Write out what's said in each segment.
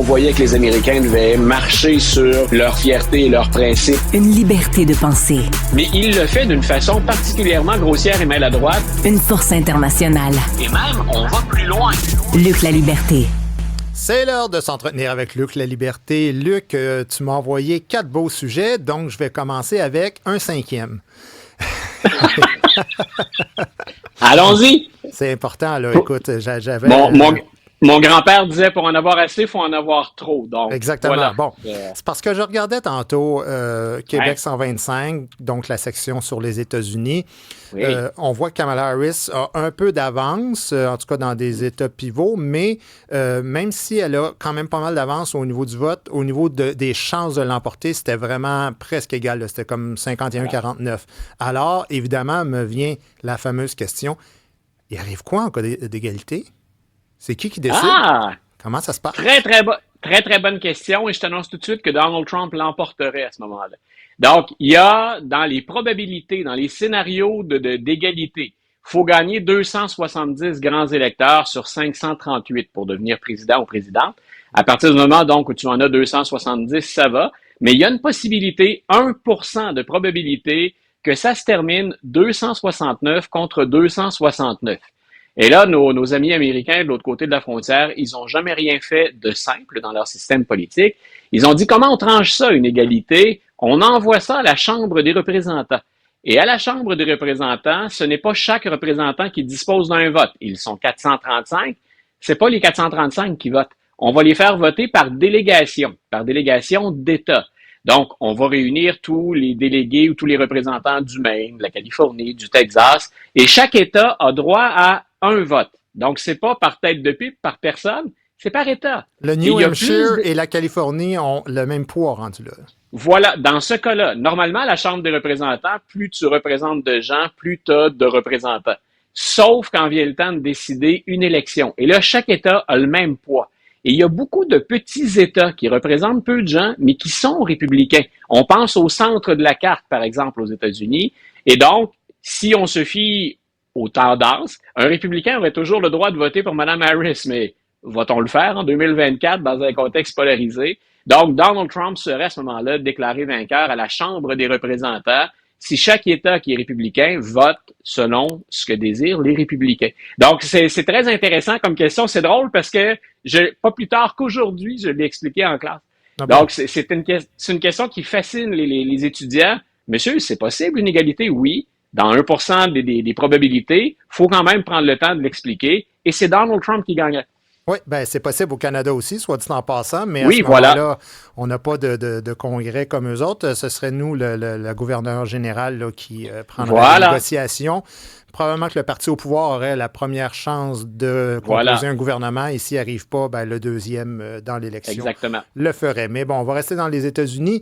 On voyait que les Américains devaient marcher sur leur fierté et leurs principes. Une liberté de penser. Mais il le fait d'une façon particulièrement grossière et maladroite. Une force internationale. Et même, on va plus loin. Luc La Liberté. C'est l'heure de s'entretenir avec Luc La Liberté. Luc, tu m'as envoyé 4 beaux sujets, donc je vais commencer avec un 5e. Allons-y. C'est important, là. Écoute, j'avais... Mon grand-père disait, pour en avoir assez, il faut en avoir trop. Donc, exactement. Voilà. Bon, c'est parce que je regardais tantôt Québec Ouais. 125, donc la section sur les États-Unis. Oui. On voit que Kamala Harris a un peu d'avance, en tout cas dans des États pivots, mais même si elle a quand même pas mal d'avance au niveau du vote, au niveau des chances de l'emporter, c'était vraiment presque égal. Là. C'était comme 51-49. Alors, évidemment, me vient la fameuse question, il arrive quoi en cas d'égalité? C'est qui décide? Ah! Comment ça se passe? Très bonne question. Et je t'annonce tout de suite que Donald Trump l'emporterait à ce moment-là. Donc, il y a dans les probabilités, dans les scénarios d'égalité, il faut gagner 270 grands électeurs sur 538 pour devenir président ou présidente. À partir du moment donc où tu en as 270, ça va. Mais il y a une possibilité, 1% de probabilité que ça se termine 269 contre 269. Et là, nos amis américains de l'autre côté de la frontière, ils n'ont jamais rien fait de simple dans leur système politique. Ils ont dit comment on tranche ça, une égalité? On envoie ça à la Chambre des représentants. Et à la Chambre des représentants, ce n'est pas chaque représentant qui dispose d'un vote. Ils sont 435. C'est pas les 435 qui votent. On va les faire voter par délégation d'État. Donc, on va réunir tous les délégués ou tous les représentants du Maine, de la Californie, du Texas, et chaque État a droit à un vote. Donc, c'est pas par tête de pipe, par personne, c'est par État. Le New Hampshire et la Californie ont le même poids rendu là. Voilà, dans ce cas-là, normalement, à la Chambre des représentants, plus tu représentes de gens, plus tu as de représentants. Sauf quand vient le temps de décider une élection. Et là, chaque État a le même poids. Et il y a beaucoup de petits États qui représentent peu de gens, mais qui sont républicains. On pense au centre de la carte, par exemple, aux États-Unis. Et donc, si on se fie aux tendances, un républicain aurait toujours le droit de voter pour Mme Harris, mais va-t-on le faire en 2024 dans un contexte polarisé? Donc, Donald Trump serait à ce moment-là déclaré vainqueur à la Chambre des représentants si chaque État qui est républicain vote selon ce que désirent les républicains. Donc, c'est très intéressant comme question. C'est drôle parce que pas plus tard qu'aujourd'hui, je l'ai expliqué en classe. Ah bon? Donc, c'est une question qui fascine les étudiants. Monsieur, c'est possible une égalité? Oui. Dans 1% des probabilités, il faut quand même prendre le temps de l'expliquer. Et c'est Donald Trump qui gagnerait. Oui, bien, c'est possible au Canada aussi, soit dit en passant, mais oui, à ce moment-là, on n'a pas de congrès comme eux autres. Ce serait nous, le gouverneur général, là, qui prendrait la négociation. Probablement que le parti au pouvoir aurait la première chance de composer un gouvernement. Et s'il n'y arrive pas, ben, le deuxième dans l'élection le ferait. Mais bon, on va rester dans les États-Unis.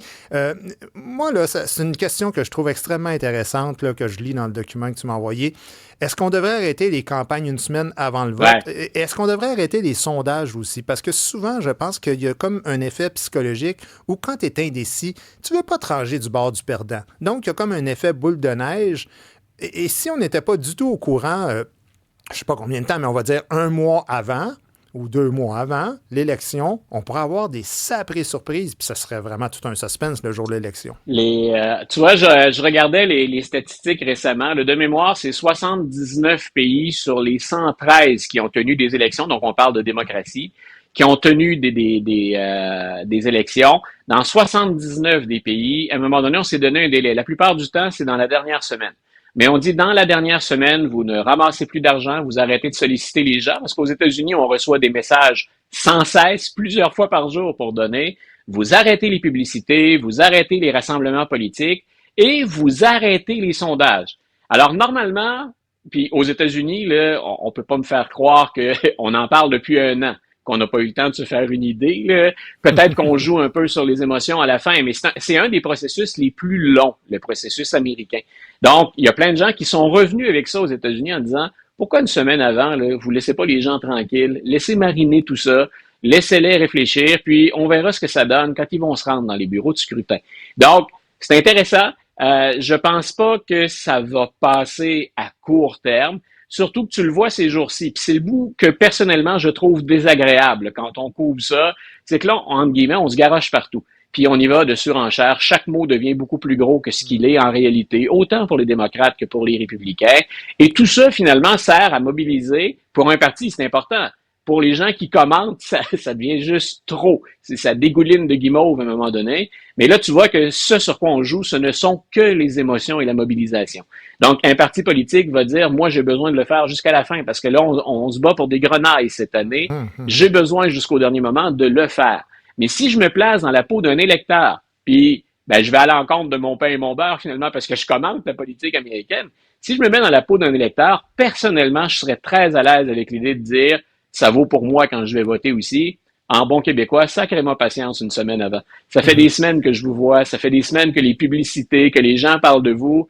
Moi, là, c'est une question que je trouve extrêmement intéressante, là, que je lis dans le document que tu m'as envoyé. Est-ce qu'on devrait arrêter les campagnes une semaine avant le vote? Ouais. Est-ce qu'on devrait arrêter les sondages aussi? Parce que souvent, je pense qu'il y a comme un effet psychologique où quand tu es indécis, tu ne veux pas te ranger du bord du perdant. Donc, il y a comme un effet boule de neige. Et si on n'était pas du tout au courant, je ne sais pas combien de temps, mais on va dire 1 mois avant ou 2 mois avant l'élection, on pourrait avoir des sacrées surprises, puis ça serait vraiment tout un suspense le jour de l'élection. Tu vois, je regardais les statistiques récemment. De mémoire, c'est 79 pays sur les 113 qui ont tenu des élections, donc on parle de démocratie, qui ont tenu des élections. Dans 79 des pays, à un moment donné, on s'est donné un délai. La plupart du temps, c'est dans la dernière semaine. Mais on dit, dans la dernière semaine, vous ne ramassez plus d'argent, vous arrêtez de solliciter les gens, parce qu'aux États-Unis, on reçoit des messages sans cesse, plusieurs fois par jour pour donner. Vous arrêtez les publicités, vous arrêtez les rassemblements politiques et vous arrêtez les sondages. Alors, normalement, puis aux États-Unis, là, on peut pas me faire croire qu'on en parle depuis 1 an, qu'on n'a pas eu le temps de se faire une idée, là. Peut-être qu'on joue un peu sur les émotions à la fin, mais c'est un des processus les plus longs, le processus américain. Donc, il y a plein de gens qui sont revenus avec ça aux États-Unis en disant « Pourquoi une semaine avant, là, vous laissez pas les gens tranquilles, laissez mariner tout ça, laissez-les réfléchir, puis on verra ce que ça donne quand ils vont se rendre dans les bureaux de scrutin. » Donc, c'est intéressant. Je pense pas que ça va passer à court terme. surtout que tu le vois ces jours-ci. Puis c'est le bout que, personnellement, je trouve désagréable quand on couvre ça. C'est que là, entre guillemets, on se garoche partout. Puis on y va de surenchère. Chaque mot devient beaucoup plus gros que ce qu'il est en réalité, autant pour les démocrates que pour les républicains. Et tout ça, finalement, sert à mobiliser. Pour un parti, c'est important. Pour les gens qui commentent, ça devient juste trop. Ça dégouline de guimauve à un moment donné. Mais là, tu vois que ce sur quoi on joue, ce ne sont que les émotions et la mobilisation. Donc, un parti politique va dire, moi, j'ai besoin de le faire jusqu'à la fin, parce que là, on se bat pour des grenailles cette année. J'ai besoin jusqu'au dernier moment de le faire. Mais si je me place dans la peau d'un électeur, puis je vais à l'encontre de mon pain et mon beurre, finalement, parce que je commente la politique américaine, si je me mets dans la peau d'un électeur, personnellement, je serais très à l'aise avec l'idée de dire, ça vaut pour moi quand je vais voter aussi. En bon québécois, sacrez-moi patience une semaine avant. Ça fait des semaines que je vous vois, ça fait des semaines que les publicités, que les gens parlent de vous.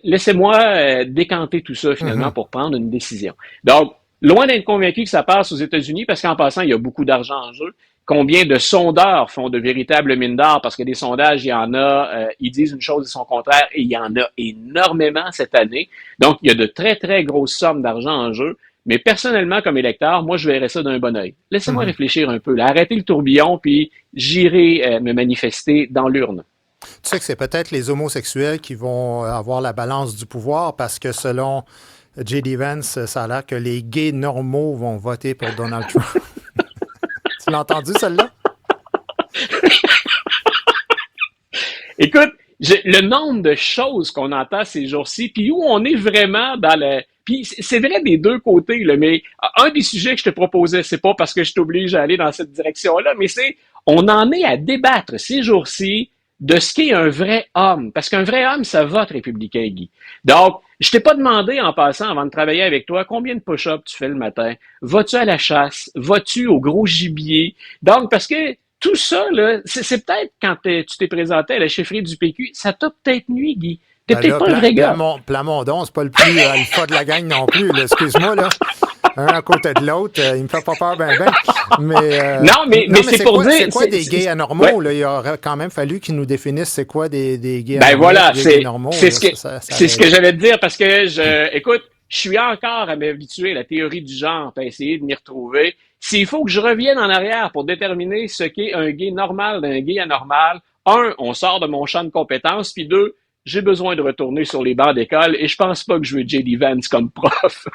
Laissez-moi décanter tout ça finalement pour prendre une décision. Donc, loin d'être convaincu que ça passe aux États-Unis, parce qu'en passant, il y a beaucoup d'argent en jeu. Combien de sondeurs font de véritables mines d'or? Parce que des sondages, il y en a, ils disent une chose et son contraire, et il y en a énormément cette année. Donc, il y a de très, très grosses sommes d'argent en jeu. Mais personnellement, comme électeur, moi, je verrais ça d'un bon œil. Laissez-moi réfléchir un peu. Là. Arrêtez le tourbillon, puis j'irai me manifester dans l'urne. Tu sais que c'est peut-être les homosexuels qui vont avoir la balance du pouvoir parce que selon J.D. Vance, ça a l'air que les gays normaux vont voter pour Donald Trump. Tu l'as entendu, celle-là? Écoute, le nombre de choses qu'on entend ces jours-ci, puis où on est vraiment dans le... Puis c'est vrai des deux côtés, là, mais un des sujets que je te proposais, c'est pas parce que je t'oblige à aller dans cette direction-là, mais c'est, on en est à débattre ces jours-ci de ce qu'est un vrai homme. Parce qu'un vrai homme, ça vote républicain, Guy. Donc, je t'ai pas demandé en passant, avant de travailler avec toi, combien de push-ups tu fais le matin? Vas-tu à la chasse? Vas-tu au gros gibier? Donc, parce que tout ça, là, c'est peut-être quand tu t'es présenté à la chefferie du PQ, ça t'a peut-être nuit, Guy. T'es peut-être pas un vrai gars. Plamondon, c'est pas le plus alpha de la gang non plus. Là. Excuse-moi, là. Un à côté de l'autre, il me fait pas peur ben. Mais, non, mais c'est pour dire... C'est quoi des gays anormaux? Ouais. Là, il aurait quand même fallu qu'ils nous définissent c'est quoi des gays anormaux. Ben voilà, c'est normaux, ce que j'allais te dire parce que, écoute, je suis encore à m'habituer à la théorie du genre, à essayer de m'y retrouver. S'il faut que je revienne en arrière pour déterminer ce qu'est un gay normal d'un gay anormal, on sort de mon champ de compétences, puis deux, j'ai besoin de retourner sur les bancs d'école et je pense pas que je veux J.D. Vance comme prof.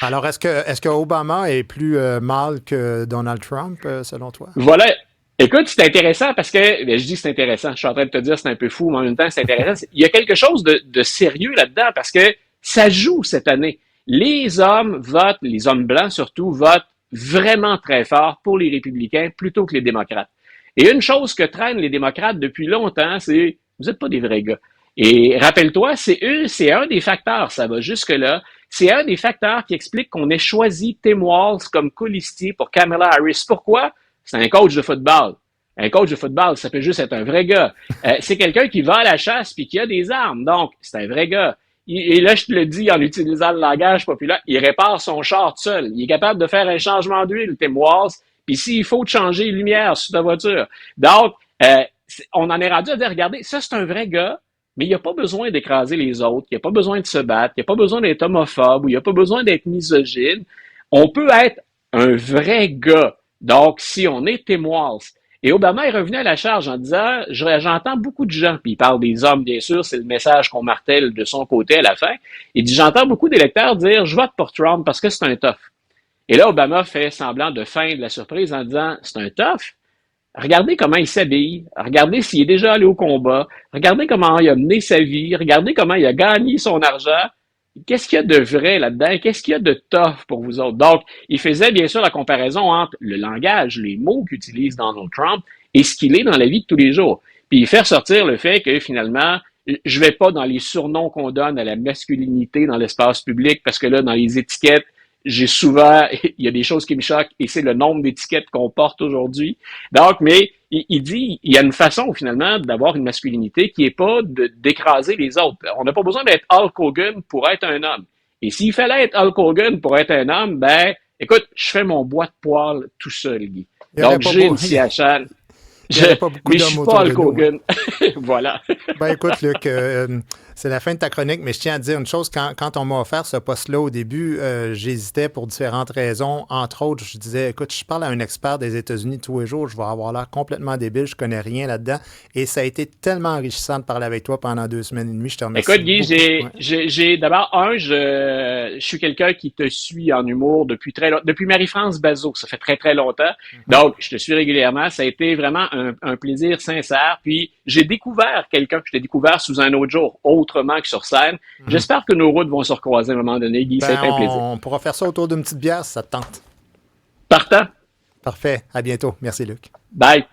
Alors, est-ce que Obama est plus mal que Donald Trump, selon toi? Voilà. Écoute, c'est intéressant parce que, je dis c'est intéressant, je suis en train de te dire c'est un peu fou, mais en même temps, c'est intéressant. Il y a quelque chose de sérieux là-dedans parce que ça joue cette année. Les hommes votent, les hommes blancs surtout, votent vraiment très fort pour les républicains plutôt que les démocrates. Et une chose que traînent les démocrates depuis longtemps, c'est vous n'êtes pas des vrais gars. Et rappelle-toi, c'est un des facteurs, ça va jusque-là, c'est un des facteurs qui explique qu'on ait choisi Tim Walz comme colistier pour Kamala Harris. Pourquoi? C'est un coach de football. Un coach de football, ça peut juste être un vrai gars. C'est quelqu'un qui va à la chasse puis qui a des armes, donc c'est un vrai gars. Et là, je te le dis en utilisant le langage populaire, il répare son char tout seul. Il est capable de faire un changement d'huile, Tim Walz, puis s'il faut changer les lumières sur ta voiture. Donc, on en est rendu à dire, regardez, ça c'est un vrai gars, mais il n'y a pas besoin d'écraser les autres, il n'y a pas besoin de se battre, il n'y a pas besoin d'être homophobe ou il n'y a pas besoin d'être misogyne. On peut être un vrai gars. Donc, si on est Tim Walz. Et Obama est revenu à la charge en disant, j'entends beaucoup de gens, puis il parle des hommes, bien sûr, c'est le message qu'on martèle de son côté à la fin. Il dit, j'entends beaucoup d'électeurs dire, je vote pour Trump parce que c'est un tough. Et là, Obama fait semblant de feindre la surprise en disant, c'est un tough? Regardez comment il s'habille, regardez s'il est déjà allé au combat, regardez comment il a mené sa vie, regardez comment il a gagné son argent. Qu'est-ce qu'il y a de vrai là-dedans? Qu'est-ce qu'il y a de tough pour vous autres? Donc, il faisait bien sûr la comparaison entre le langage, les mots qu'utilise Donald Trump et ce qu'il est dans la vie de tous les jours. Puis il fait ressortir le fait que finalement, je vais pas dans les surnoms qu'on donne à la masculinité dans l'espace public parce que là, dans les étiquettes, j'ai souvent, il y a des choses qui me choquent et c'est le nombre d'étiquettes qu'on porte aujourd'hui. Donc, mais il dit, il y a une façon finalement d'avoir une masculinité qui est pas d'écraser les autres. On n'a pas besoin d'être Hulk Hogan pour être un homme. Et s'il fallait être Hulk Hogan pour être un homme, ben, écoute, je fais mon bois de poêle tout seul, Guy. Donc, j'ai une CHL. Il n'y aurait pas beaucoup d'hommes autour de nous. Hogan. Voilà. Ben écoute, Luc, c'est la fin de ta chronique, mais je tiens à te dire une chose. Quand on m'a offert ce poste-là au début, j'hésitais pour différentes raisons. Entre autres, je disais, écoute, je parle à un expert des États-Unis tous les jours, je vais avoir l'air complètement débile, je connais rien là-dedans. Et ça a été tellement enrichissant de parler avec toi pendant 2 semaines et demie. Je te remercie. Écoute, Guy, j'ai d'abord, je suis quelqu'un qui te suit en humour depuis depuis Marie-France Bazot. Ça fait très, très longtemps. Donc, je te suis régulièrement. Ça a été vraiment un plaisir sincère. Puis, j'ai découvert quelqu'un que je t'ai découvert sous un autre jour, autrement que sur scène. J'espère que nos routes vont se recroiser à un moment donné, Guy. Ça a été un plaisir. On pourra faire ça autour d'une petite bière si ça te tente. Partant. Parfait. À bientôt. Merci, Luc. Bye.